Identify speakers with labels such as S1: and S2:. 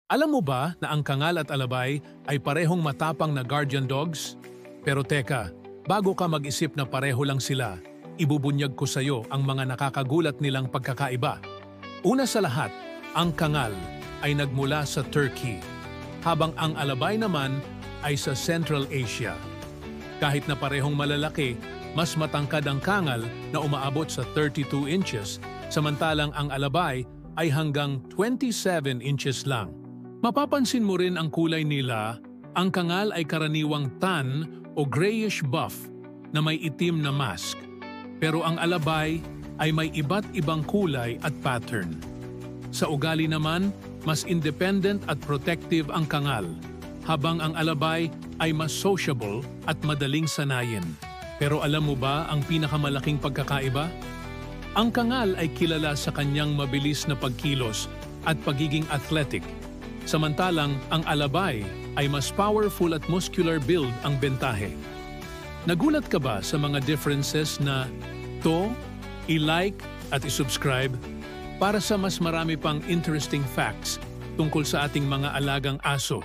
S1: Alam mo ba na ang kangal at alabay ay parehong matapang na guardian dogs? Pero teka, bago ka mag-isip na pareho lang sila, ibubunyag ko sa'yo ang mga nakakagulat nilang pagkakaiba. Una sa lahat, ang kangal ay nagmula sa Turkey, habang ang alabay naman ay sa Central Asia. Kahit na parehong malalaki, mas matangkad ang kangal na umaabot sa 32 inches, samantalang ang alabay ay hanggang 27 inches lang. Mapapansin mo rin ang kulay nila, ang kangal ay karaniwang tan o grayish buff na may itim na mask. Pero ang alabay ay may iba't ibang kulay at pattern. Sa ugali naman, mas independent at protective ang kangal, habang ang alabay ay mas sociable at madaling sanayin. Pero alam mo ba ang pinakamalaking pagkakaiba? Ang kangal ay kilala sa kanyang mabilis na pagkilos at pagiging athletic, samantalang ang alabay ay mas powerful at muscular build ang bentahe. Nagulat ka ba sa mga differences na to? I-like at i-subscribe para sa mas marami pang interesting facts tungkol sa ating mga alagang aso.